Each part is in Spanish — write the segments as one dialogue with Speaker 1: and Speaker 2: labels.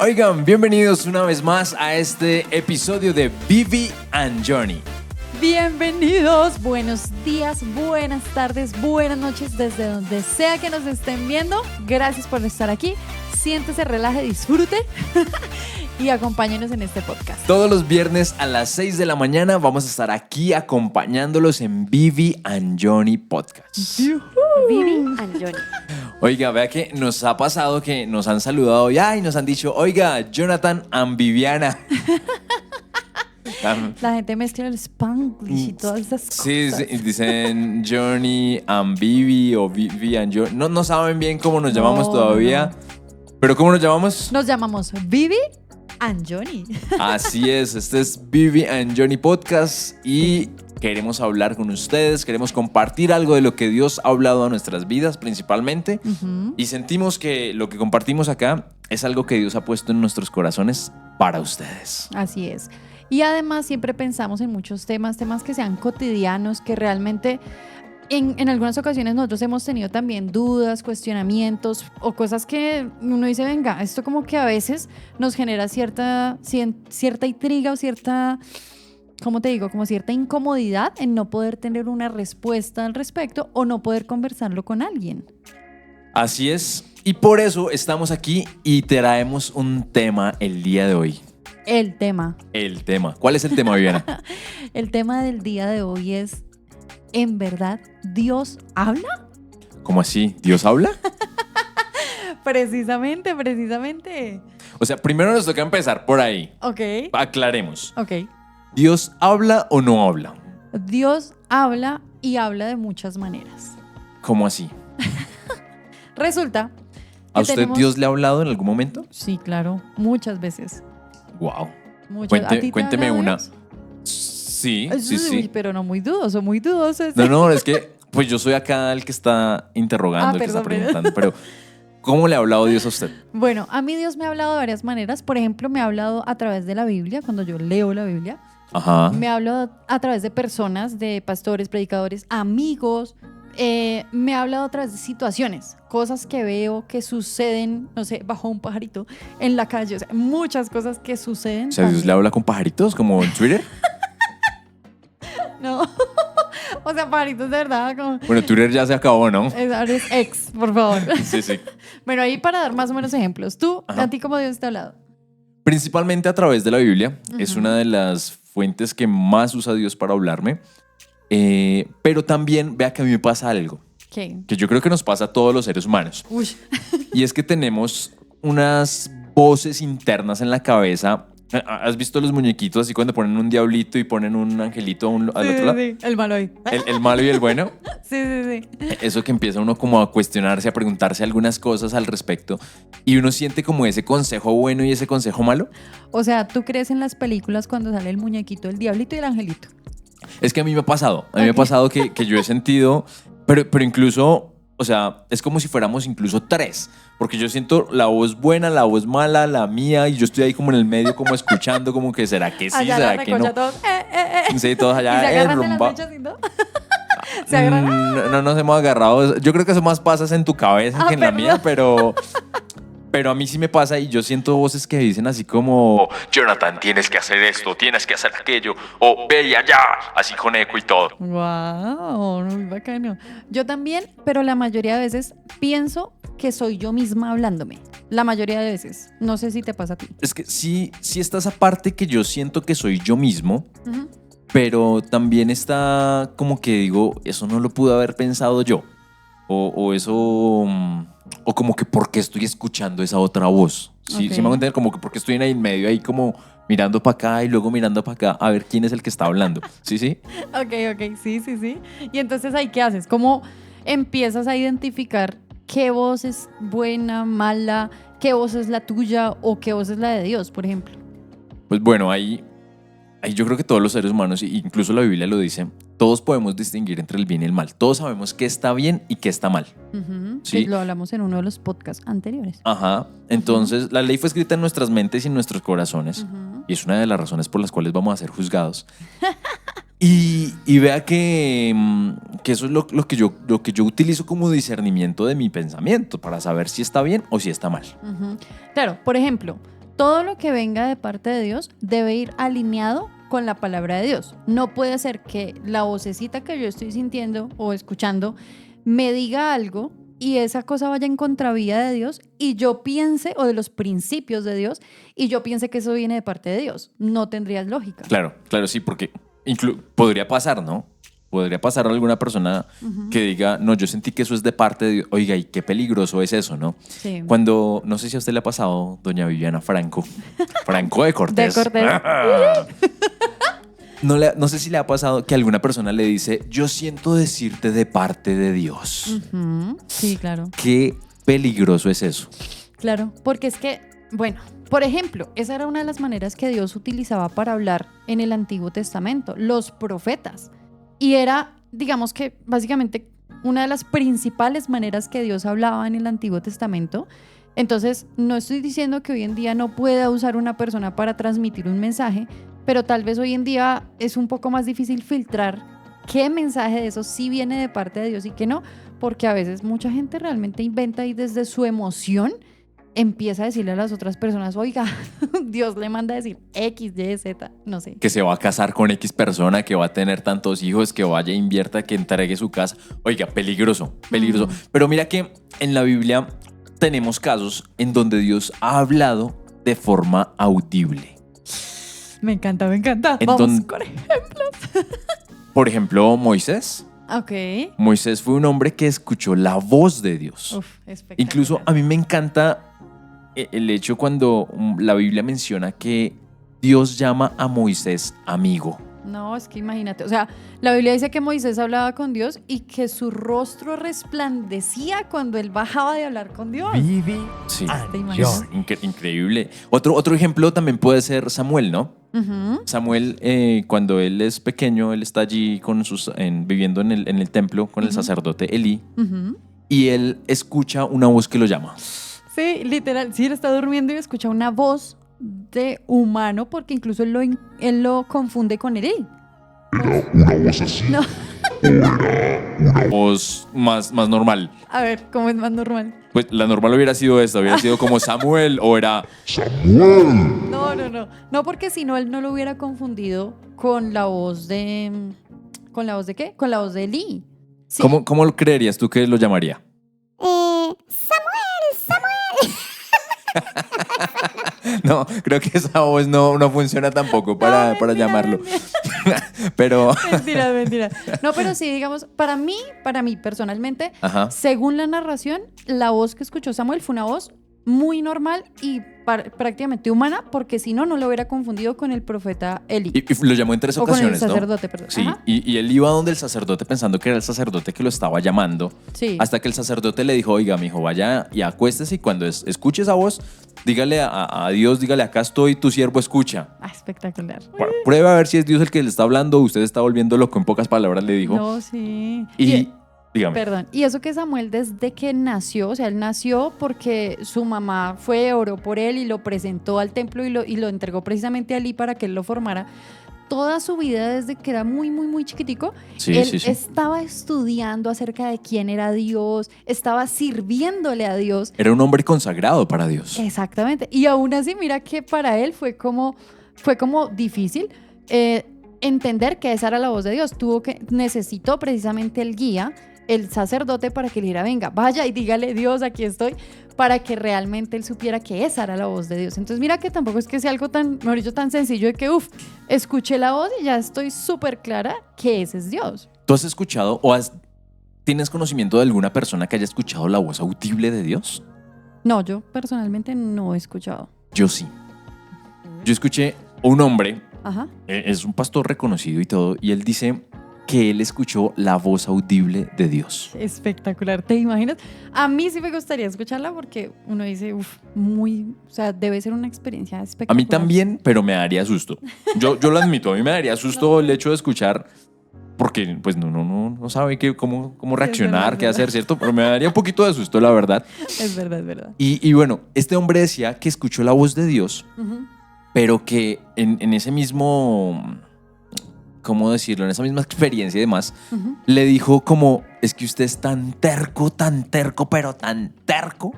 Speaker 1: Oigan, bienvenidos una vez más a este episodio de Vivi and Johnny.
Speaker 2: Bienvenidos, buenos días, buenas tardes, buenas noches, desde donde sea que nos estén viendo. Gracias por estar aquí. Siéntese, relaje, disfrute y acompáñenos en este podcast.
Speaker 1: Todos los viernes a las 6 de la mañana vamos a estar aquí acompañándolos en Vivi and Johnny Podcast.
Speaker 2: Vivi and Johnny.
Speaker 1: Oiga, vea que nos ha pasado que nos han saludado ya y nos han dicho, oiga, Jonathan and Viviana.
Speaker 2: La gente mezcla el Spanglish y todas esas cosas.
Speaker 1: Sí, dicen Johnny and Vivi o Vivi and Johnny. No saben bien cómo nos llamamos todavía.
Speaker 2: No.
Speaker 1: ¿Pero cómo nos llamamos?
Speaker 2: Nos llamamos Vivi and Johnny.
Speaker 1: Así es, este es Vivi and Johnny Podcast y queremos hablar con ustedes, queremos compartir algo de lo que Dios ha hablado a nuestras vidas principalmente. Y sentimos que lo que compartimos acá es algo que Dios ha puesto en nuestros corazones para ustedes.
Speaker 2: Así es. Y además siempre pensamos en muchos temas que sean cotidianos, que realmente en algunas ocasiones nosotros hemos tenido también dudas, cuestionamientos o cosas que uno dice, venga, esto como que a veces nos genera cierta intriga o cierta, ¿cómo te digo? Como cierta incomodidad en no poder tener una respuesta al respecto o no poder conversarlo con alguien.
Speaker 1: Así es, y por eso estamos aquí y traemos un tema el día de hoy.
Speaker 2: El tema.
Speaker 1: ¿Cuál es el tema, Viviana?
Speaker 2: El tema del día de hoy es, ¿en verdad Dios habla?
Speaker 1: ¿Cómo así? ¿Dios habla?
Speaker 2: Precisamente.
Speaker 1: O sea, primero nos toca empezar por ahí.
Speaker 2: Ok.
Speaker 1: Aclaremos.
Speaker 2: Ok.
Speaker 1: ¿Dios habla o no habla?
Speaker 2: Dios habla y habla de muchas maneras.
Speaker 1: ¿Cómo así?
Speaker 2: Resulta
Speaker 1: ¿A
Speaker 2: que
Speaker 1: usted Dios le ha hablado en algún momento?
Speaker 2: Sí, claro, muchas veces.
Speaker 1: Wow.
Speaker 2: Muchas. ¿A ti te
Speaker 1: Cuénteme
Speaker 2: habla
Speaker 1: una.
Speaker 2: Dios?
Speaker 1: Sí.
Speaker 2: Uy, pero no muy dudoso.
Speaker 1: No, es que pues yo soy acá el que está interrogando, el que está preguntando, pero ¿cómo le ha hablado Dios a usted?
Speaker 2: Bueno, a mí Dios me ha hablado de varias maneras. Por ejemplo, me ha hablado a través de la Biblia, cuando yo leo la Biblia.
Speaker 1: Ajá.
Speaker 2: Me ha hablado a través de personas, de pastores, predicadores, amigos. Me ha hablado a través de situaciones, cosas que veo que suceden, no sé, bajo un pajarito en la calle, o sea, muchas cosas que suceden.
Speaker 1: O sea, ¿Dios le habla con pajaritos como en Twitter?
Speaker 2: No, o sea, pajaritos de verdad. Como...
Speaker 1: Bueno, Twitter ya se acabó, ¿no?
Speaker 2: Ahora es ex, por favor.
Speaker 1: Sí.
Speaker 2: Bueno, ahí para dar más o menos ejemplos. ¿Tú,
Speaker 1: Ajá.
Speaker 2: a ti cómo Dios te ha hablado?
Speaker 1: Principalmente a través de la Biblia. Es una de las fuentes que más usa Dios para hablarme. Pero también, vea que a mí me pasa algo.
Speaker 2: ¿Qué?
Speaker 1: Que yo creo que nos pasa a todos los seres humanos.
Speaker 2: Uy.
Speaker 1: Y es que tenemos unas voces internas en la cabeza. ¿Has visto los muñequitos así cuando ponen un diablito y ponen un angelito al otro lado?
Speaker 2: Sí, el malo ahí.
Speaker 1: El malo y el bueno.
Speaker 2: Sí.
Speaker 1: Eso que empieza uno como a cuestionarse, a preguntarse algunas cosas al respecto. Y uno siente como ese consejo bueno y ese consejo malo.
Speaker 2: O sea, ¿tú crees en las películas cuando sale el muñequito, el diablito y el angelito?
Speaker 1: Es que a mí me ha pasado. A mí me ha pasado que yo he sentido, pero incluso, o sea, es como si fuéramos incluso tres. Porque yo siento la voz buena, la voz mala, la mía, y yo estoy ahí como en el medio, como escuchando, como que será que sí,
Speaker 2: allá
Speaker 1: será que no.
Speaker 2: Todos,
Speaker 1: Sí, todos
Speaker 2: ¿Y se
Speaker 1: allá.
Speaker 2: agarran de las mechas y no? ¿Se agarran?
Speaker 1: No nos hemos agarrado. Yo creo que eso más pasa en tu cabeza que en la
Speaker 2: perdón.
Speaker 1: mía, pero a mí sí me pasa y yo siento voces que dicen así como Jonathan, tienes que hacer esto, tienes que hacer aquello, o ve allá, así con eco y todo.
Speaker 2: Wow, muy bacano. Yo también, pero la mayoría de veces pienso que soy yo misma hablándome. La mayoría de veces. No sé si te pasa a ti.
Speaker 1: Es que sí está esa parte que yo siento que soy yo mismo, pero también está como que digo, eso no lo pude haber pensado yo. O eso... O como que porque estoy escuchando esa otra voz. ¿Sí,
Speaker 2: Ok.
Speaker 1: ¿Sí me hago entender? Como que porque estoy en el medio ahí como mirando para acá y luego mirando para acá a ver quién es el que está hablando. ¿Sí?
Speaker 2: Ok, sí. Y entonces, ¿ahí qué haces? ¿Cómo empiezas a identificar qué voz es buena, mala, qué voz es la tuya o qué voz es la de Dios, por ejemplo?
Speaker 1: Pues bueno, ahí yo creo que todos los seres humanos, incluso la Biblia lo dice, todos podemos distinguir entre el bien y el mal. Todos sabemos qué está bien y qué está mal. Sí.
Speaker 2: Que lo hablamos en uno de los podcasts anteriores.
Speaker 1: Ajá. Entonces, la ley fue escrita en nuestras mentes y en nuestros corazones. Y es una de las razones por las cuales vamos a ser juzgados. Y vea que eso es lo que yo utilizo como discernimiento de mi pensamiento para saber si está bien o si está mal.
Speaker 2: Claro, por ejemplo, todo lo que venga de parte de Dios debe ir alineado con la palabra de Dios. No puede ser que la vocecita que yo estoy sintiendo o escuchando me diga algo y esa cosa vaya en contravía de Dios y yo piense, o de los principios de Dios, y yo piense que eso viene de parte de Dios. No tendría lógica.
Speaker 1: Claro, claro, sí, porque podría pasar, ¿no? Podría pasar a alguna persona que diga, no, yo sentí que eso es de parte de Dios. Oiga, y qué peligroso es eso, ¿no?
Speaker 2: Sí.
Speaker 1: Cuando, no sé si a usted le ha pasado, doña Viviana Franco de Cortés.
Speaker 2: De Cortés.
Speaker 1: No sé si le ha pasado que alguna persona le dice, yo siento decirte de parte de Dios.
Speaker 2: Sí, claro.
Speaker 1: Qué peligroso es eso.
Speaker 2: Claro, porque es que, bueno, por ejemplo, esa era una de las maneras que Dios utilizaba para hablar en el Antiguo Testamento, los profetas. Y era, digamos que básicamente una de las principales maneras que Dios hablaba en el Antiguo Testamento. Entonces, no estoy diciendo que hoy en día no pueda usar una persona para transmitir un mensaje, pero tal vez hoy en día es un poco más difícil filtrar qué mensaje de eso sí viene de parte de Dios y qué no, porque a veces mucha gente realmente inventa y desde su emoción empieza a decirle a las otras personas, oiga, Dios le manda a decir X, Y, Z, no sé.
Speaker 1: Que se va a casar con X persona, que va a tener tantos hijos, que vaya, invierta, que entregue su casa. Oiga, peligroso, peligroso. Pero mira que en la Biblia tenemos casos en donde Dios ha hablado de forma audible.
Speaker 2: Me encanta, me encanta.
Speaker 1: En
Speaker 2: Vamos con ejemplos.
Speaker 1: Por ejemplo, Moisés.
Speaker 2: Ok.
Speaker 1: Moisés fue un hombre que escuchó la voz de Dios.
Speaker 2: Uf, espectacular.
Speaker 1: Incluso a mí me encanta el hecho cuando la Biblia menciona que Dios llama a Moisés amigo.
Speaker 2: No, es que imagínate, o sea, la Biblia dice que Moisés hablaba con Dios y que su rostro resplandecía cuando él bajaba de hablar con Dios.
Speaker 1: Sí,
Speaker 2: ¿Te imaginas?
Speaker 1: increíble. Otro ejemplo también puede ser Samuel, ¿no? Samuel, cuando él es pequeño, él está allí viviendo en el templo con el sacerdote Elí, y él escucha una voz que lo llama.
Speaker 2: Sí, literal, sí, él está durmiendo y escucha una voz de humano, porque incluso él lo confunde con Elí.
Speaker 3: ¿Era una voz así?
Speaker 2: No.
Speaker 3: ¿O era una
Speaker 1: Voz más normal.
Speaker 2: A ver, ¿cómo es más normal?
Speaker 1: Pues la normal hubiera sido esta, hubiera sido como Samuel, o era
Speaker 3: Samuel?
Speaker 2: No. No, porque si no, él no lo hubiera confundido con la voz de... ¿Con la voz de qué? Con la voz de Elí. Sí.
Speaker 1: ¿Cómo lo creerías tú que lo llamaría? No, creo que esa voz no funciona tampoco para llamarlo. Pero
Speaker 2: Mentira. No, pero sí, digamos, para mí personalmente,
Speaker 1: ajá.
Speaker 2: según la narración, la voz que escuchó Samuel fue una voz muy normal y prácticamente humana, porque si no, no lo hubiera confundido con el profeta Elí.
Speaker 1: Y lo llamó en 3
Speaker 2: o con el
Speaker 1: ocasiones, ¿no?
Speaker 2: sacerdote, perdón.
Speaker 1: Sí,
Speaker 2: Ajá.
Speaker 1: y él iba donde el sacerdote pensando que era el sacerdote que lo estaba llamando.
Speaker 2: Sí.
Speaker 1: Hasta que el sacerdote le dijo, oiga, mijo, vaya y acuéstese y cuando escuche esa voz, dígale a Dios, dígale, acá estoy, tu siervo escucha.
Speaker 2: Ah, espectacular.
Speaker 1: Prueba a ver si es Dios el que le está hablando o usted está volviendo loco, en pocas palabras le dijo.
Speaker 2: No, sí.
Speaker 1: Y dígame.
Speaker 2: Perdón. Y eso que Samuel desde que nació, o sea, él nació porque su mamá fue, oró por él y lo presentó al templo y lo entregó precisamente a Elí para que él lo formara. Toda su vida, desde que era muy, muy, muy chiquitico,
Speaker 1: Sí,
Speaker 2: él
Speaker 1: sí.
Speaker 2: estaba estudiando acerca de quién era Dios, estaba sirviéndole a Dios.
Speaker 1: Era un hombre consagrado para Dios.
Speaker 2: Exactamente. Y aún así, mira que para él fue como difícil entender que esa era la voz de Dios. Necesitó precisamente el guía, el sacerdote, para que le dijera, venga, vaya y dígale, Dios, aquí estoy, para que realmente él supiera que esa era la voz de Dios. Entonces mira que tampoco es que sea algo tan, mejor dicho, tan sencillo de que, escuché la voz y ya estoy súper clara que ese es Dios.
Speaker 1: ¿Tú has escuchado o tienes conocimiento de alguna persona que haya escuchado la voz audible de Dios?
Speaker 2: No, yo personalmente no he escuchado.
Speaker 1: Yo sí. Yo escuché a un hombre,
Speaker 2: Ajá.
Speaker 1: es un pastor reconocido y todo, y él dice que él escuchó la voz audible de Dios.
Speaker 2: Espectacular, ¿te imaginas? A mí sí me gustaría escucharla porque uno dice, o sea, debe ser una experiencia
Speaker 1: A
Speaker 2: espectacular.
Speaker 1: mí también, pero me daría susto. Yo lo admito, a mí me daría susto el hecho de escuchar, porque pues no sabe cómo reaccionar,
Speaker 2: verdad,
Speaker 1: qué hacer, ¿cierto? Pero me daría un poquito de susto, la verdad.
Speaker 2: Es verdad.
Speaker 1: Y bueno, este hombre decía que escuchó la voz de Dios, pero que en ese mismo, ¿cómo decirlo? En esa misma experiencia y demás, le dijo como, es que usted es tan terco, pero tan terco,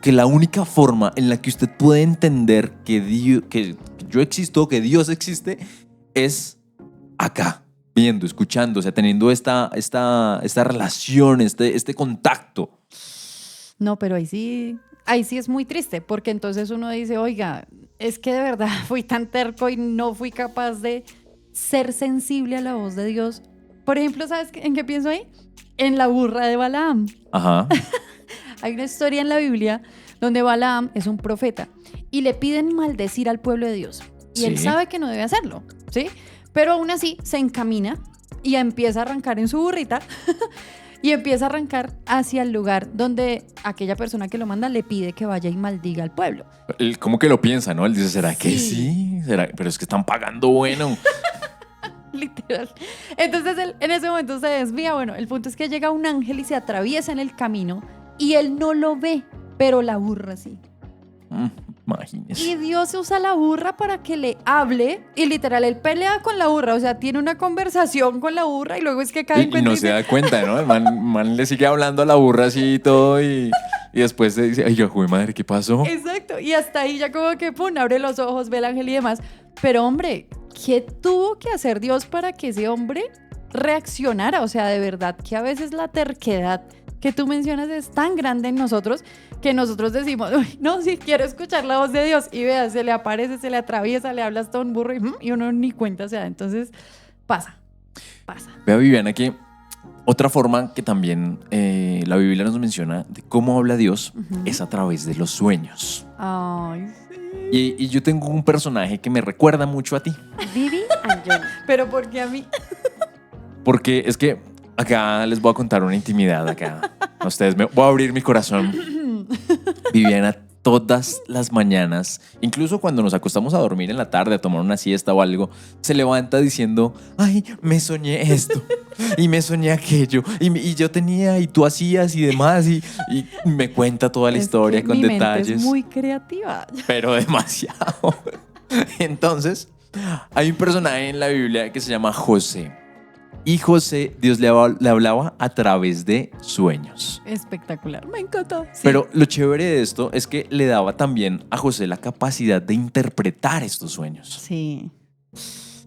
Speaker 1: que la única forma en la que usted puede entender que yo existo, que Dios existe, es acá, viendo, escuchando, o sea, teniendo esta relación, este contacto.
Speaker 2: No, pero ahí sí es muy triste, porque entonces uno dice, oiga, es que de verdad fui tan terco y no fui capaz de ser sensible a la voz de Dios. Por ejemplo, ¿sabes en qué pienso ahí? En la burra de Balaam.
Speaker 1: Ajá.
Speaker 2: Hay una historia en la Biblia donde Balaam es un profeta y le piden maldecir al pueblo de Dios. Y él
Speaker 1: Sí.
Speaker 2: sabe que no debe hacerlo, ¿sí? Pero aún así se encamina y empieza a arrancar en su burrita y empieza a arrancar hacia el lugar donde aquella persona que lo manda le pide que vaya y maldiga al pueblo.
Speaker 1: Él como que lo piensa, ¿no? Él dice, ¿será que
Speaker 2: Sí.
Speaker 1: sí? ¿Será? Pero es que están pagando bueno.
Speaker 2: Literal. Entonces él en ese momento se desvía. Bueno, el punto es que llega un ángel y se atraviesa en el camino y él no lo ve, pero la burra sí.
Speaker 1: Imagínese.
Speaker 2: Y Dios usa la burra para que le hable y literal él pelea con la burra, o sea, tiene una conversación con la burra y luego es que cae en
Speaker 1: Y
Speaker 2: cuenta
Speaker 1: no
Speaker 2: y
Speaker 1: se
Speaker 2: dice,
Speaker 1: da cuenta, ¿no? El man le sigue hablando a la burra así y todo y después se dice, ay, joder, madre, ¿qué pasó?
Speaker 2: exacto, y hasta ahí ya como que pum, abre los ojos, ve el ángel y demás. Pero hombre, ¿qué tuvo que hacer Dios para que ese hombre reaccionara? O sea, de verdad que a veces la terquedad que tú mencionas es tan grande en nosotros que nosotros decimos, uy, no, sí, quiero escuchar la voz de Dios. Y vea, se le aparece, se le atraviesa, le habla hasta un burro y uno ni cuenta se da. Entonces, pasa.
Speaker 1: Vea, Viviana, que otra forma que también la Biblia nos menciona de cómo habla Dios es a través de los sueños.
Speaker 2: Ay,
Speaker 1: Y yo tengo un personaje que me recuerda mucho a ti.
Speaker 4: Vivi and Johnny.
Speaker 2: pero porque a mí...
Speaker 1: Porque es que acá les voy a contar una intimidad acá. A ustedes voy a abrir mi corazón. Viviana, todas las mañanas, incluso cuando nos acostamos a dormir en la tarde, a tomar una siesta o algo, se levanta diciendo, ay, me soñé esto y me soñé aquello y yo tenía y tú hacías y demás y me cuenta toda la
Speaker 2: Es
Speaker 1: historia
Speaker 2: que
Speaker 1: con
Speaker 2: mi mente
Speaker 1: detalles.
Speaker 2: es muy creativa.
Speaker 1: Pero demasiado. Entonces, hay un personaje en la Biblia que se llama José. Y José, Dios le hablaba a través de sueños.
Speaker 2: Espectacular, me encantó. Sí.
Speaker 1: Pero lo chévere de esto es que le daba también a José la capacidad de interpretar estos sueños.
Speaker 2: Sí.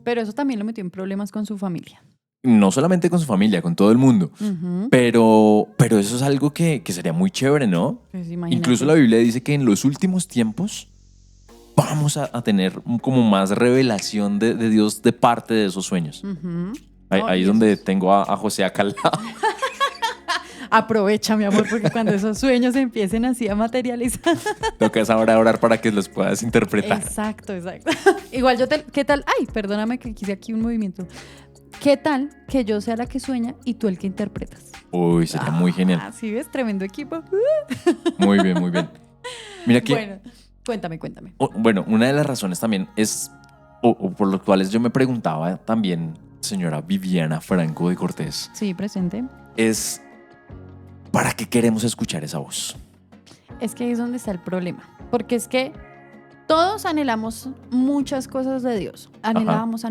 Speaker 2: Pero eso también lo metió en problemas con su familia.
Speaker 1: No solamente con su familia, con todo el mundo.
Speaker 2: Ujú.
Speaker 1: Pero eso es algo que sería muy chévere, ¿no?
Speaker 2: Pues imagínate.
Speaker 1: Incluso la Biblia dice que en los últimos tiempos vamos a tener como más revelación de Dios de parte de esos sueños.
Speaker 2: Ujú.
Speaker 1: Ahí,
Speaker 2: No,
Speaker 1: ahí
Speaker 2: y
Speaker 1: es donde
Speaker 2: eso
Speaker 1: tengo a José acá al lado.
Speaker 2: Aprovecha, mi amor, porque cuando esos sueños empiecen así a materializar.
Speaker 1: Toca es ahora orar para que los puedas interpretar.
Speaker 2: Exacto, exacto. Igual ¿qué tal? Ay, perdóname que quise aquí un movimiento. ¿Qué tal que yo sea la que sueña y tú el que interpretas?
Speaker 1: Uy, sería muy genial.
Speaker 2: Así ves, tremendo equipo.
Speaker 1: Muy bien, muy bien. Mira que,
Speaker 2: Bueno, cuéntame.
Speaker 1: bueno, una de las razones también es, o por las cuales yo me preguntaba también, señora Viviana Franco de Cortés,
Speaker 2: Sí, presente.
Speaker 1: es ¿para qué queremos escuchar esa voz?
Speaker 2: Es que ahí es donde está el problema. Porque es que todos anhelamos muchas cosas de Dios. Anhelamos.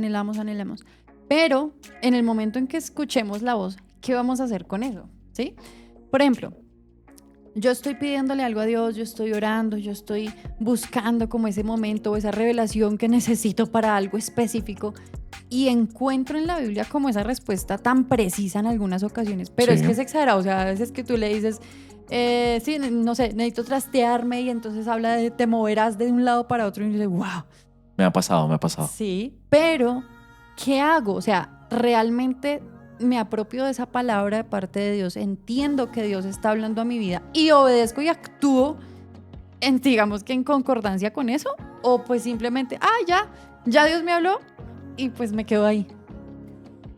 Speaker 2: Pero en el momento en que escuchemos la voz, ¿qué vamos a hacer con eso? ¿Sí? Por ejemplo, yo estoy pidiéndole algo a Dios, yo estoy orando, yo estoy buscando como ese momento o esa revelación que necesito para algo específico y encuentro en la Biblia como esa respuesta tan precisa en algunas ocasiones, pero
Speaker 1: Sí.
Speaker 2: es que es exagerado, o sea, a veces que tú le dices, sí, no sé, necesito trastearme y entonces habla de te moverás de un lado para otro y dices, wow,
Speaker 1: Me ha pasado.
Speaker 2: sí, pero ¿qué hago? O sea, realmente me apropio de esa palabra de parte de Dios, entiendo que Dios está hablando a mi vida y obedezco y actúo digamos que en concordancia con eso, o pues simplemente, ya Dios me habló y pues me quedo ahí.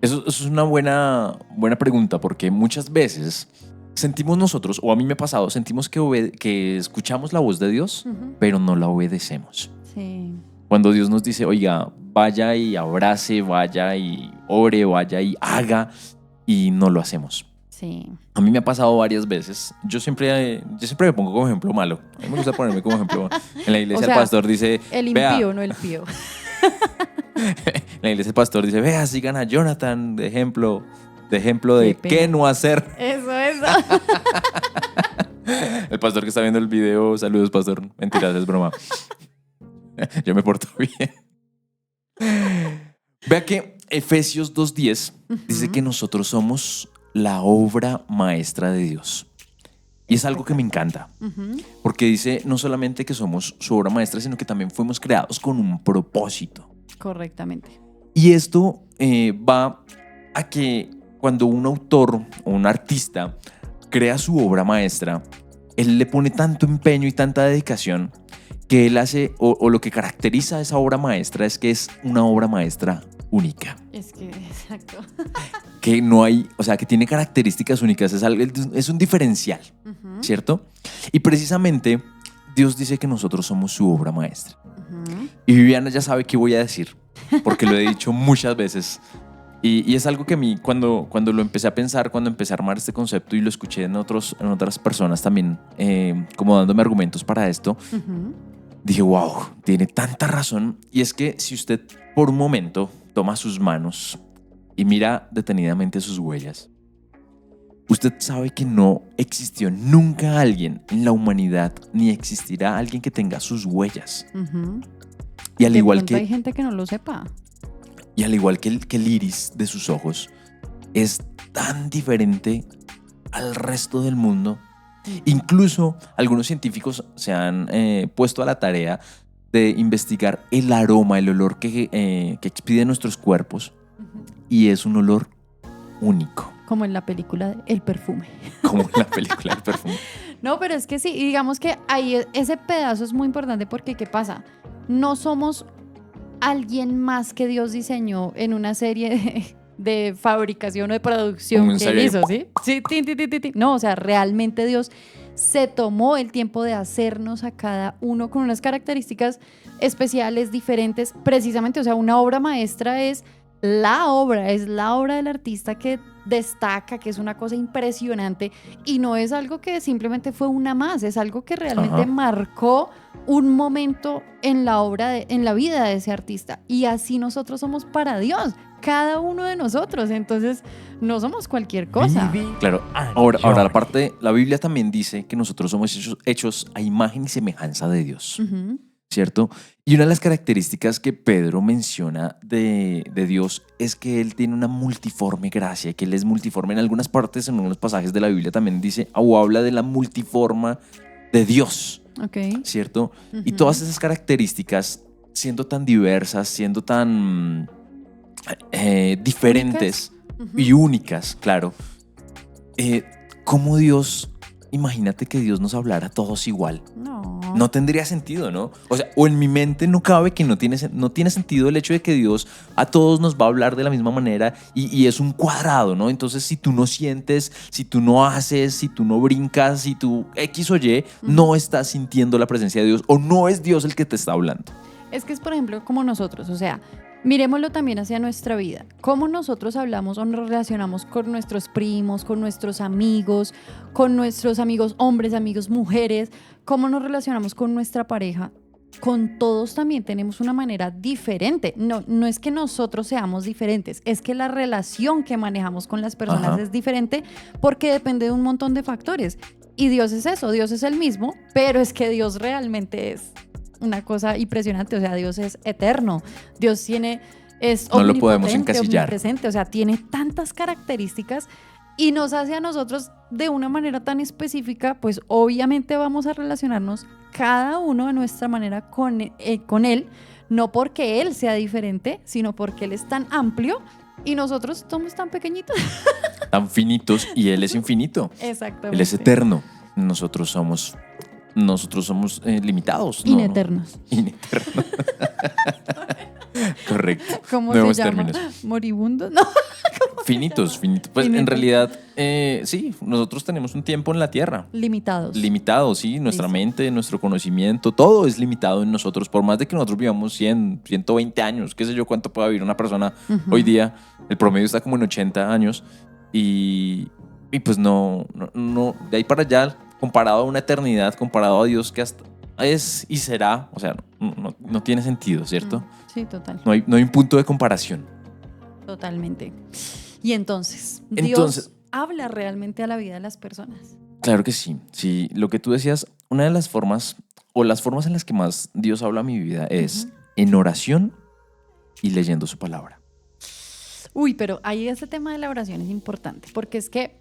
Speaker 1: Eso es una buena pregunta porque muchas veces sentimos nosotros, o a mí me ha pasado, sentimos que escuchamos la voz de Dios,
Speaker 2: Ujú.
Speaker 1: pero no la obedecemos.
Speaker 2: Sí.
Speaker 1: Cuando Dios nos dice, oiga, vaya y abrace, vaya y ore, vaya y haga, y no lo hacemos.
Speaker 2: Sí.
Speaker 1: A mí me ha pasado varias veces. Yo siempre me pongo como ejemplo malo. A mí me gusta ponerme como ejemplo. En la iglesia
Speaker 2: O sea,
Speaker 1: el pastor dice,
Speaker 2: El
Speaker 1: vea,
Speaker 2: impío, no el pío.
Speaker 1: en la iglesia el pastor dice, vea, sigan a Jonathan de ejemplo de
Speaker 2: Qué
Speaker 1: qué
Speaker 2: pena.
Speaker 1: no hacer.
Speaker 2: Eso.
Speaker 1: El pastor que está viendo el video, saludos, pastor. Mentiras, es broma. Yo me porto bien. Vea que Efesios 2:10 dice que nosotros somos la obra maestra de Dios. Y es algo que me encanta, porque dice no solamente que somos su obra maestra, sino que también fuimos creados con un propósito.
Speaker 2: Correctamente.
Speaker 1: Y esto va a que cuando un autor o un artista crea su obra maestra, él le pone tanto empeño y tanta dedicación que él hace, o lo que caracteriza a esa obra maestra es que es una obra maestra única.
Speaker 2: Es que, exacto.
Speaker 1: Que no hay, o sea, que tiene características únicas, es un diferencial, ¿cierto? Y precisamente Dios dice que nosotros somos su obra maestra. Y Viviana ya sabe qué voy a decir, porque lo he dicho muchas veces. Y es algo que a mí, cuando lo empecé a pensar, cuando empecé a armar este concepto y lo escuché en otras personas también, como dándome argumentos para esto, dije, wow, tiene tanta razón. Y es que si usted por un momento toma sus manos y mira detenidamente sus huellas, usted sabe que no existió nunca alguien en la humanidad, ni existirá alguien que tenga sus huellas. Y al
Speaker 2: De
Speaker 1: igual
Speaker 2: pronto hay
Speaker 1: que,
Speaker 2: gente que no lo sepa.
Speaker 1: y al igual que el iris de sus ojos es tan diferente al resto del mundo. Incluso algunos científicos se han puesto a la tarea de investigar el aroma, el olor que expiden nuestros cuerpos, y es un olor único,
Speaker 2: Como en la película de El Perfume.
Speaker 1: como en la película del perfume.
Speaker 2: No, pero es que sí, y digamos que ahí ese pedazo es muy importante porque ¿qué pasa? No somos alguien más que Dios diseñó en una serie de fabricación o de producción
Speaker 1: Como un
Speaker 2: que él
Speaker 1: serie.
Speaker 2: hizo, ¿sí? Sí, tin, tin, tin, tin, tin. No, o sea, realmente Dios se tomó el tiempo de hacernos a cada uno con unas características especiales, diferentes, precisamente, o sea, una obra maestra es la obra del artista que destaca, que es una cosa impresionante y no es algo que simplemente fue una más, es algo que realmente
Speaker 1: Ajá.
Speaker 2: marcó un momento en la obra, en la vida de ese artista. Y así nosotros somos para Dios, cada uno de nosotros. Entonces, no somos cualquier cosa.
Speaker 1: Claro. Ahora la Biblia también dice que nosotros somos hechos a imagen y semejanza de Dios.
Speaker 2: Ujú.
Speaker 1: ¿Cierto? Y una de las características que Pedro menciona de Dios es que Él tiene una multiforme gracia, que Él es multiforme en algunas partes, en algunos pasajes de la Biblia también dice o habla de la multiforma de Dios,
Speaker 2: Ok.
Speaker 1: ¿cierto? Y todas esas características, siendo tan diversas, siendo tan diferentes y únicas, claro, ¿cómo Dios, imagínate que Dios nos hablara a todos igual? No tendría sentido, ¿no? O sea, o en mi mente no cabe que no tiene sentido el hecho de que Dios a todos nos va a hablar de la misma manera y es un cuadrado, ¿no? Entonces, si tú no sientes, si tú no haces, si tú no brincas, si tú X o Y, no estás sintiendo la presencia de Dios o no es Dios el que te está hablando.
Speaker 2: Es que es, por ejemplo, como nosotros, o sea, miremoslo también hacia nuestra vida. Cómo nosotros hablamos o nos relacionamos con nuestros primos, con nuestros amigos hombres, amigos mujeres, cómo nos relacionamos con nuestra pareja. Con todos también tenemos una manera diferente. No es que nosotros seamos diferentes, es que la relación que manejamos con las personas es diferente porque depende de un montón de factores. Y Dios es eso, Dios es el mismo, pero es que Dios realmente es una cosa impresionante, o sea, Dios es eterno, Dios es
Speaker 1: No lo podemos
Speaker 2: omnipotente,
Speaker 1: encasillar.
Speaker 2: omnipresente, o sea, tiene tantas características y nos hace a nosotros de una manera tan específica, pues obviamente vamos a relacionarnos cada uno de nuestra manera con Él, no porque Él sea diferente, sino porque Él es tan amplio y nosotros somos tan pequeñitos.
Speaker 1: Tan finitos y Él es infinito.
Speaker 2: Exactamente.
Speaker 1: Él es eterno. Nosotros somos limitados.
Speaker 2: Ineternos.
Speaker 1: Ineternos. Correcto.
Speaker 2: ¿Cómo
Speaker 1: Nuevos
Speaker 2: se llama?
Speaker 1: términos.
Speaker 2: ¿Moribundos? No.
Speaker 1: Finitos. Pues en
Speaker 2: Finitos.
Speaker 1: realidad, sí, nosotros tenemos un tiempo en la tierra.
Speaker 2: Limitados.
Speaker 1: Limitado, sí, nuestra
Speaker 2: Sí.
Speaker 1: mente, nuestro conocimiento, todo es limitado en nosotros. Por más de que nosotros vivamos 100, 120 años, qué sé yo cuánto pueda vivir una persona hoy día, el promedio está como en 80 años y pues no, de ahí para allá, comparado a una eternidad, comparado a Dios que hasta es y será, o sea, no tiene sentido, ¿cierto?
Speaker 2: Sí, total.
Speaker 1: No hay un punto de comparación.
Speaker 2: Totalmente. Y entonces,
Speaker 1: Entonces-
Speaker 2: Dios habla realmente a la vida de las personas.
Speaker 1: Claro que sí. Sí, lo que tú decías, una de las formas o las formas en las que más Dios habla a mi vida es en oración y leyendo su palabra.
Speaker 2: Uy, pero ahí ese tema de la oración es importante, porque es que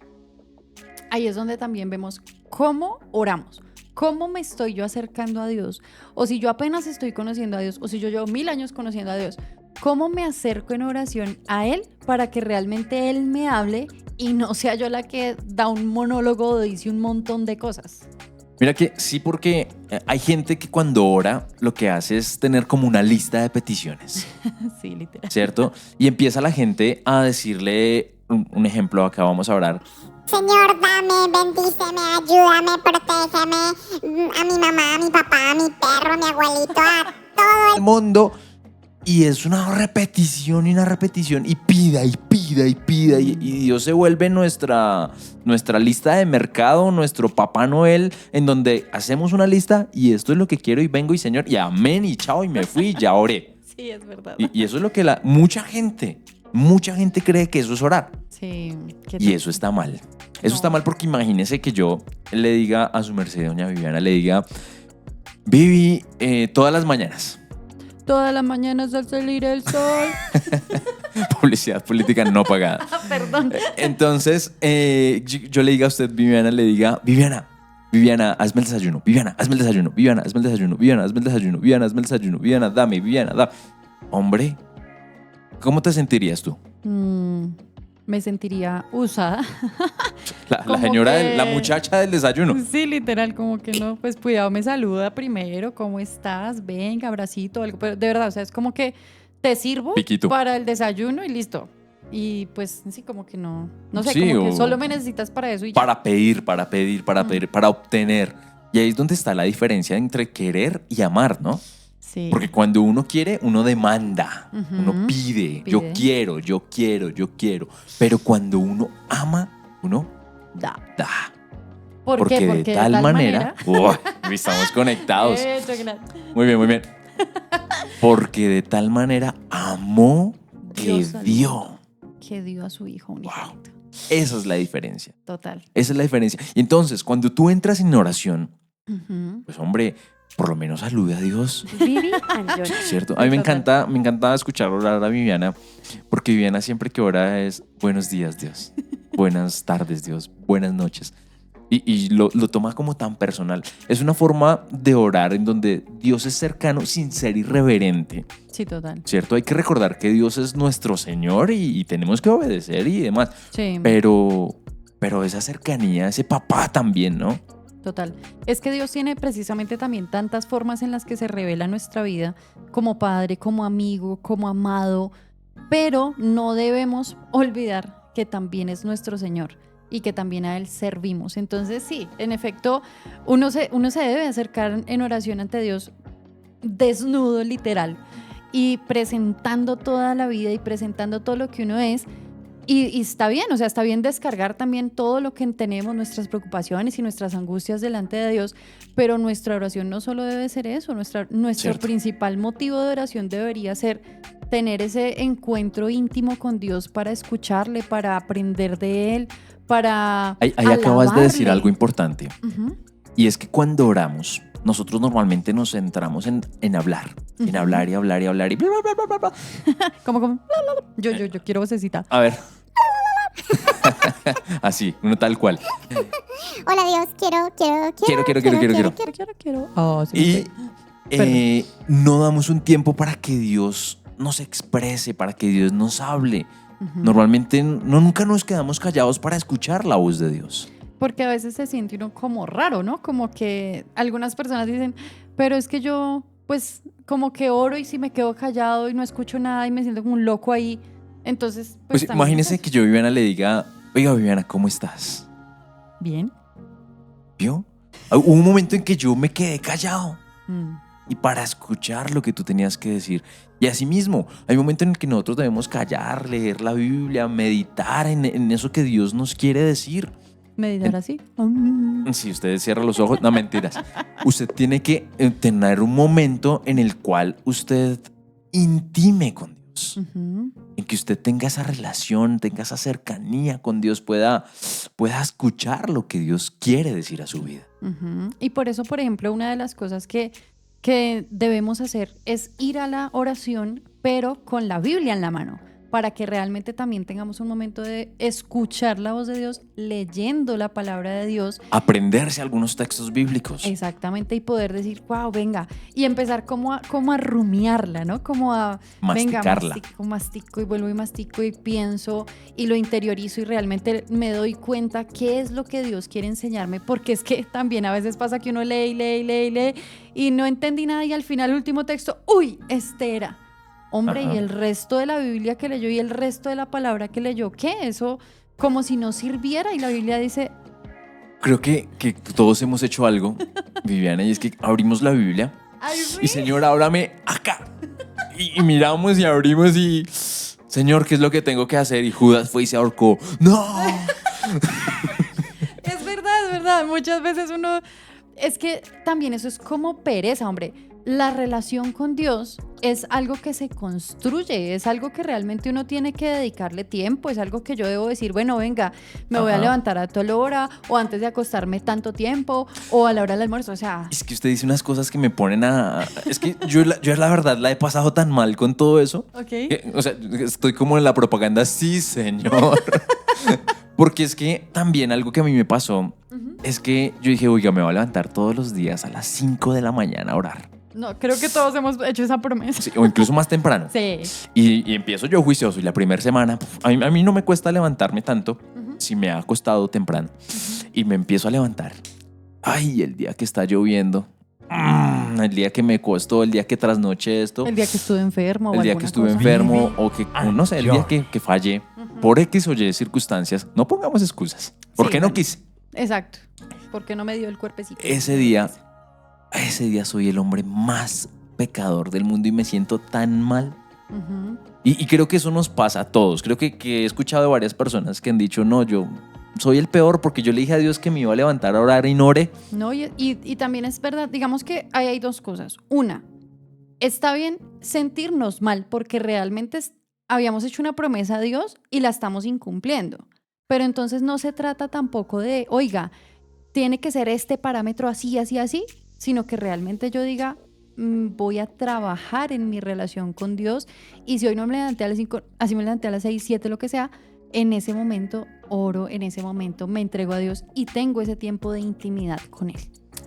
Speaker 2: ahí es donde también vemos cómo oramos, cómo me estoy yo acercando a Dios, o si yo apenas estoy conociendo a Dios, o si yo llevo 1000 años conociendo a Dios, cómo me acerco en oración a Él para que realmente Él me hable y no sea yo la que da un monólogo o dice un montón de cosas.
Speaker 1: Mira que sí, porque hay gente que cuando ora lo que hace es tener como una lista de peticiones,
Speaker 2: Sí, literal.
Speaker 1: ¿cierto? Y empieza la gente a decirle, un ejemplo, acá vamos a orar.
Speaker 4: Señor, dame, bendíceme, ayúdame, protégeme, a mi mamá, a mi papá, a mi perro, a mi abuelito, a todo
Speaker 1: El mundo. Y es una repetición y una repetición y pida y pida y pida y Dios se vuelve nuestra lista de mercado, nuestro Papá Noel, en donde hacemos una lista y esto es lo que quiero y vengo y Señor y amén y chao y me fui y ya oré.
Speaker 2: Sí, es verdad.
Speaker 1: Y eso es lo que mucha gente cree que eso es orar.
Speaker 2: Sí.
Speaker 1: Y eso está mal. Eso está mal porque imagínese que yo le diga a su merced, doña Viviana, le diga, Vivi, todas las mañanas.
Speaker 2: Todas las mañanas al salir el sol.
Speaker 1: Publicidad política no pagada.
Speaker 2: Perdón.
Speaker 1: Entonces, yo le diga a usted, Viviana, le diga, Viviana, hazme el desayuno. Viviana, hazme el desayuno. Viviana, hazme el desayuno. Viviana, hazme el desayuno. Viviana, hazme el desayuno. Viviana, dame, Viviana, dame. Hombre, ¿cómo te sentirías tú?
Speaker 2: Me sentiría usada.
Speaker 1: La
Speaker 2: Como
Speaker 1: señora,
Speaker 2: que-
Speaker 1: la muchacha del desayuno.
Speaker 2: Sí, literal, como que no, pues cuidado, me saluda primero, ¿cómo estás? Venga, abracito, algo, pero de verdad, o sea, es como que te sirvo
Speaker 1: Piquito.
Speaker 2: para el desayuno y listo. Y pues sí, como que no sé,
Speaker 1: Sí,
Speaker 2: como que
Speaker 1: o-
Speaker 2: solo me necesitas para eso y ya.
Speaker 1: Para pedir, para obtener. Y ahí es donde está la diferencia entre querer y amar, ¿no?
Speaker 2: Sí.
Speaker 1: Porque cuando uno quiere, uno demanda,
Speaker 2: Ujú.
Speaker 1: uno pide, yo
Speaker 2: Pide.
Speaker 1: quiero, yo quiero, yo quiero. Pero cuando uno ama, uno
Speaker 2: Da.
Speaker 1: da.
Speaker 2: ¿Por qué? Porque
Speaker 1: de tal manera, Uy, estamos conectados.
Speaker 2: Chocolate.
Speaker 1: Muy bien, muy bien. Porque de tal manera amó que
Speaker 2: Dios al
Speaker 1: dio.
Speaker 2: Que dio a su hijo unigénito.
Speaker 1: Esa es la diferencia.
Speaker 2: Total.
Speaker 1: Esa es la diferencia. Y entonces, cuando tú entras en oración,
Speaker 2: Ujú.
Speaker 1: pues hombre, por lo menos salude a Dios.
Speaker 4: Vivi and Johnny.
Speaker 1: ¿Cierto? A mí me encanta escuchar orar a Viviana, porque Viviana siempre que ora es buenos días, Dios. Buenas tardes, Dios. Buenas noches. Y lo toma como tan personal. Es una forma de orar en donde Dios es cercano sin ser irreverente,
Speaker 2: Sí, total.
Speaker 1: ¿cierto? Hay que recordar que Dios es nuestro Señor y tenemos que obedecer y demás.
Speaker 2: Sí.
Speaker 1: Pero esa cercanía, ese papá también, ¿no?
Speaker 2: Total. Es que Dios tiene precisamente también tantas formas en las que se revela nuestra vida, como padre, como amigo, como amado, pero no debemos olvidar que también es nuestro Señor y que también a Él servimos. Entonces sí, en efecto, uno se debe acercar en oración ante Dios desnudo, literal, y presentando toda la vida y presentando todo lo que uno es. Y está bien, o sea, está bien descargar también todo lo que tenemos, nuestras preocupaciones y nuestras angustias delante de Dios, pero nuestra oración no solo debe ser eso, nuestro
Speaker 1: Cierto.
Speaker 2: principal motivo de oración debería ser tener ese encuentro íntimo con Dios para escucharle, para aprender de Él, para
Speaker 1: Ahí acabas de decir
Speaker 2: alabarle.
Speaker 1: algo importante.
Speaker 2: Ujú.
Speaker 1: Y es que cuando oramos, nosotros normalmente nos centramos en hablar. En
Speaker 2: Ujú.
Speaker 1: hablar y hablar y hablar y bla, bla, bla, bla, bla.
Speaker 2: Como, yo quiero vocecita.
Speaker 1: A ver. Así, uno tal cual.
Speaker 4: Hola Dios,
Speaker 1: Quiero.
Speaker 2: Oh, sí,
Speaker 1: Y
Speaker 2: sí. Perdón.
Speaker 1: no damos un tiempo para que Dios nos exprese, para que Dios nos hable.
Speaker 2: Ujú.
Speaker 1: Normalmente nunca nos quedamos callados para escuchar la voz de Dios.
Speaker 2: Porque a veces se siente uno como raro, ¿no? Como que algunas personas dicen, pero es que yo, pues, como que oro y si me quedo callado y no escucho nada y me siento como un loco ahí. Entonces,
Speaker 1: Pues
Speaker 2: también
Speaker 1: imagínese
Speaker 2: es
Speaker 1: que yo a Viviana le diga, oiga Viviana, ¿cómo estás?
Speaker 2: bien.
Speaker 1: ¿Vio? Hubo un momento en que yo me quedé callado.
Speaker 2: Mm.
Speaker 1: Y para escuchar lo que tú tenías que decir. Y así mismo, hay momentos en el que nosotros debemos callar, leer la Biblia, meditar en eso que Dios nos quiere decir.
Speaker 2: Meditar así.
Speaker 1: Si usted cierra los ojos, no mentiras. Usted tiene que tener un momento en el cual usted intime con Dios.
Speaker 2: Ujú.
Speaker 1: En en que usted tenga esa relación, tenga esa cercanía con Dios, pueda escuchar lo que Dios quiere decir a su vida.
Speaker 2: Ujú. Y por eso, por ejemplo, una de las cosas que debemos hacer es ir a la oración, pero con la Biblia en la mano, para que realmente también tengamos un momento de escuchar la voz de Dios, leyendo la palabra de Dios.
Speaker 1: Aprenderse algunos textos bíblicos.
Speaker 2: Exactamente, y poder decir, wow, venga, y empezar como a rumiarla, ¿no? Como a,
Speaker 1: Masticarla.
Speaker 2: venga, mastico y vuelvo y mastico y pienso y lo interiorizo y realmente me doy cuenta qué es lo que Dios quiere enseñarme, porque es que también a veces pasa que uno lee y no entendí nada y al final el último texto, ¡uy! Este era. Hombre,
Speaker 1: Ajá.
Speaker 2: y el resto de la Biblia que leyó y el resto de la palabra que leyó, ¿qué? Eso como si no sirviera y la Biblia dice,
Speaker 1: Creo que todos hemos hecho algo, Viviana, y es que abrimos la Biblia
Speaker 2: ¡ay,
Speaker 1: y Señor, háblame acá. Y miramos y abrimos y Señor, ¿qué es lo que tengo que hacer? Y Judas fue y se ahorcó. ¡No!
Speaker 2: Es verdad. Muchas veces uno... Es que también eso es como pereza, hombre. La relación con Dios es algo que se construye, es algo que realmente uno tiene que dedicarle tiempo, es algo que yo debo decir, bueno, venga, me voy a
Speaker 1: Ajá.
Speaker 2: levantar a tal hora, o antes de acostarme tanto tiempo, o a la hora del almuerzo, o sea...
Speaker 1: Es que usted dice unas cosas que me ponen a... Es que yo la verdad la he pasado tan mal con todo eso.
Speaker 2: Ok.
Speaker 1: O sea, estoy como en la propaganda, sí, señor. Porque es que también algo que a mí me pasó es que yo dije, oiga, me voy a levantar todos los días a las 5 de la mañana a orar.
Speaker 2: No, creo que todos hemos hecho esa promesa.
Speaker 1: Sí, o incluso más temprano.
Speaker 2: Sí.
Speaker 1: Y empiezo yo juicioso y la primera semana, a mí no me cuesta levantarme tanto si me ha costado temprano. Y me empiezo a levantar. Ay, el día que está lloviendo, el día que me costó, el día que trasnoché esto,
Speaker 2: El día que estuve enfermo o
Speaker 1: el día
Speaker 2: alguna
Speaker 1: que estuve
Speaker 2: cosa.
Speaker 1: enfermo o que, o no sé, el día que fallé por X o Y circunstancias, no pongamos excusas. ¿Por
Speaker 2: Sí,
Speaker 1: qué no
Speaker 2: bueno.
Speaker 1: quise?
Speaker 2: Exacto. Porque no me dio el cuerpecito.
Speaker 1: Ese día soy el hombre más pecador del mundo y me siento tan mal.
Speaker 2: Ujú.
Speaker 1: Y creo que eso nos pasa a todos. Creo que he escuchado de varias personas que han dicho, no, yo soy el peor porque yo le dije a Dios que me iba a levantar a orar y no oré.
Speaker 2: No, y también es verdad, digamos que ahí hay dos cosas. Una, está bien sentirnos mal porque realmente habíamos hecho una promesa a Dios y la estamos incumpliendo. Pero entonces no se trata tampoco de, oiga, tiene que ser este parámetro así, sino que realmente yo diga, voy a trabajar en mi relación con Dios y si hoy no me levanté a las 5, así me levanté a las 6, 7, lo que sea, en ese momento oro, en ese momento me entrego a Dios y tengo ese tiempo de intimidad con Él.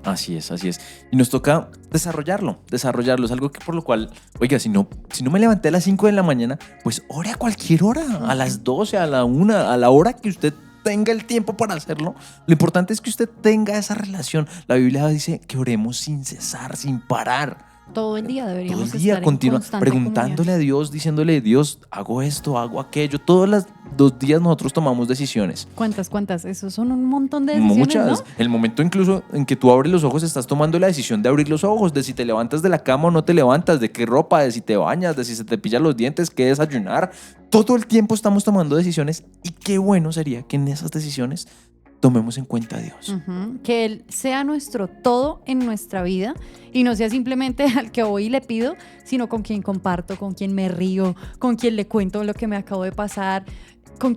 Speaker 1: Así es, así es. Y nos toca desarrollarlo. Es algo que por lo cual, oiga, si no me levanté a las 5 de la mañana, pues ore a cualquier hora, a las 12, a la 1, a la hora que usted tenga el tiempo para hacerlo. Lo importante es que usted tenga esa relación. La Biblia dice que oremos sin cesar, sin parar.
Speaker 2: Todo el día deberíamos
Speaker 1: Todo el día
Speaker 2: estar en
Speaker 1: continua
Speaker 2: constante
Speaker 1: preguntándole
Speaker 2: comunión.
Speaker 1: a Dios, diciéndole, Dios, hago esto, hago aquello. Todos los días nosotros tomamos decisiones.
Speaker 2: ¿Cuántas? Esos son un montón de decisiones,
Speaker 1: Muchas.
Speaker 2: ¿no?
Speaker 1: El momento incluso en que tú abres los ojos, estás tomando la decisión de abrir los ojos, de si te levantas de la cama o no te levantas, de qué ropa, de si te bañas, de si se te pillan los dientes, qué desayunar. Todo el tiempo estamos tomando decisiones y qué bueno sería que en esas decisiones tomemos en cuenta a Dios.
Speaker 2: Ujú. Que Él sea nuestro todo en nuestra vida y no sea simplemente al que voy y le pido, sino con quien comparto, con quien me río, con quien le cuento lo que me acabo de pasar,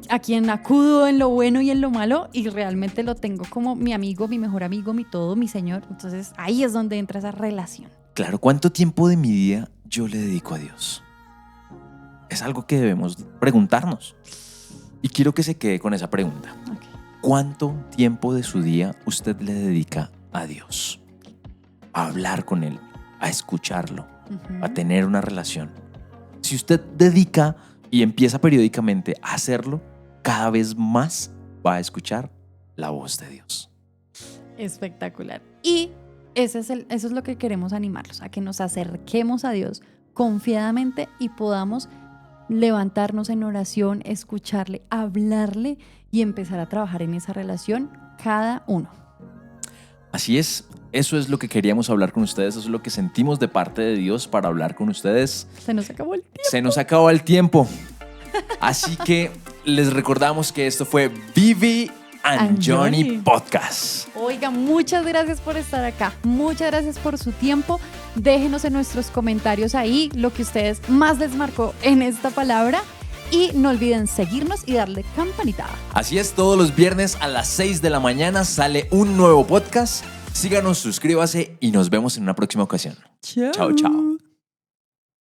Speaker 2: a quien acudo en lo bueno y en lo malo y realmente lo tengo como mi amigo, mi mejor amigo, mi todo, mi Señor. Entonces ahí es donde entra esa relación.
Speaker 1: Claro, ¿cuánto tiempo de mi día yo le dedico a Dios? Es algo que debemos preguntarnos. Y quiero que se quede con esa pregunta.
Speaker 2: Ok.
Speaker 1: ¿Cuánto tiempo de su día usted le dedica a Dios? A hablar con Él, a escucharlo,
Speaker 2: Ujú.
Speaker 1: a tener una relación. Si usted dedica y empieza periódicamente a hacerlo, cada vez más va a escuchar la voz de Dios.
Speaker 2: Espectacular. Y eso es lo que queremos animarlos, a que nos acerquemos a Dios confiadamente y podamos levantarnos en oración, escucharle, hablarle y empezar a trabajar en esa relación cada uno.
Speaker 1: Así es, eso es lo que queríamos hablar con ustedes, eso es lo que sentimos de parte de Dios para hablar con ustedes.
Speaker 2: Se nos acabó el tiempo.
Speaker 1: Se nos acabó el tiempo. Así que les recordamos que esto fue Vivi and Johnny
Speaker 2: Johnny.
Speaker 1: Podcast.
Speaker 2: Oiga, muchas gracias por estar acá. Muchas gracias por su tiempo. Déjenos en nuestros comentarios ahí lo que a ustedes más les marcó en esta palabra. Y no olviden seguirnos y darle campanita.
Speaker 1: Así es, todos los viernes a las 6 de la mañana sale un nuevo podcast. Síganos, suscríbase y nos vemos en una próxima ocasión.
Speaker 2: Chao.
Speaker 1: Chao, chao.